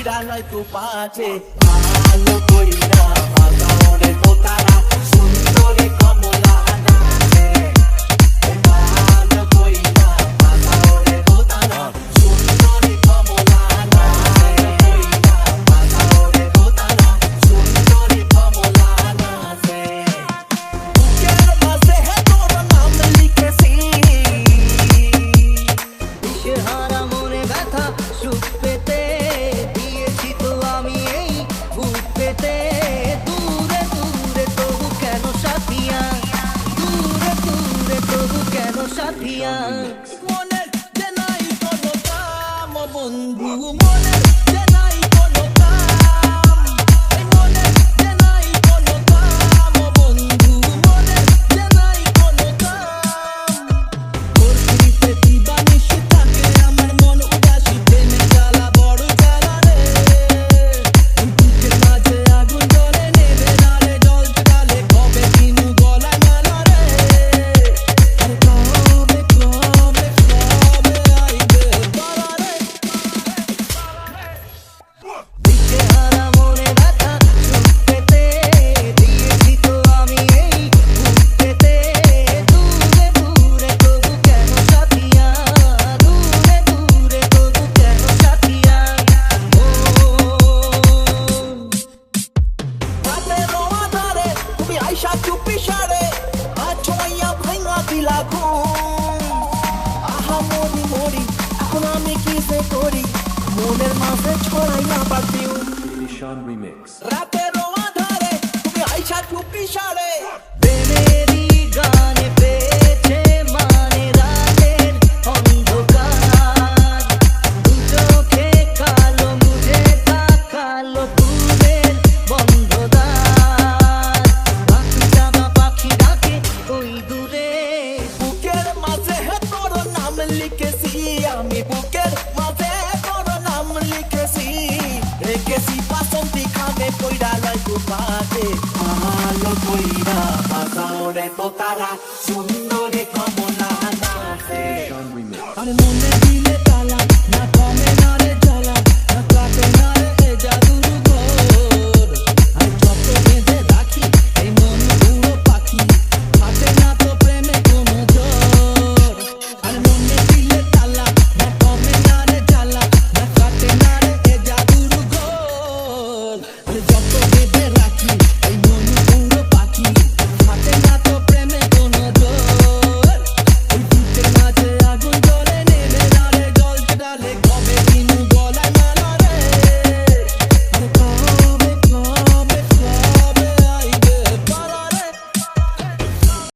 কইরা লাই তো পাছে ভালো কইরা বাজারে তোতারা সুন্দরী কমলা নাচে ভালো কইরা বাজারে তোতারা সুন্দরী কমলা নাচে বাজারে তোতারা সুন্দরী কমলা নাচে বুকের মাঝে হে তোর নাম লিখেছি দিশেহারা মনে ব্যথা সুখ পেতে দিয়েছি তো আমি এই বুক পেতে দূরে দূরে তবু কেন সাথিয়া দূরে দূরে তবু কেন সাথিয়া মনের যে নাই কোনো কাম বন্ধু মনের যে নাই কোনো কাম এই মনের যে নাই কোনো কাম বন্ধু মনের যে নাই কোনো কাম তোর স্মৃতিতে দিবানিশি থাকে আমার মন উদাসী প্রেমে জ্বালা বড় জ্বালা রে বুকের মাঝে আগুন জ্বলে নেবে ডালে জল চড়ালে কবে কিনু গলায় মালা রে আরে কবে কবে কবে আইবে বাবা রে দিশেহারা মনে ব্যথা সুখ পেতে দিয়েছি তো আমি এই বুক পেতে দূরে দূরে তবু কেন সাথিয়া দূরে দূরে তবু কেন সাথিয়া রাতে রোয়া ধারে তুমি আইসা চুপি সারে আজ ছড়াইয়া ভাঙা দিলা ঘুম আহা মরি মরি এখন আমি কি যে করি মনের মাঝে ছড়াইয়া পারফিউম Sean Remix. রাতে রোয়া ধারে তুমি আইসা চুপি সারে প্রেমেরই গানে পেয়েছে মানে রাতের অন্ধকার দু চোখে কালো মুঝে তাকালো ফুলের বন্ধদার পাখি জামা পাখি ডাকে ওই দূরে বুকের মাঝে তোর নাম লিখেছি আমি বুকের মাঝে তোর নাম লিখেছি রেখেছি বাসন্তী খামে কইরা লাই তো পাতে ভালো কইরা বাজারে তোতারা সুন্দরী কমলা নাচে Sean Remix. আরে মন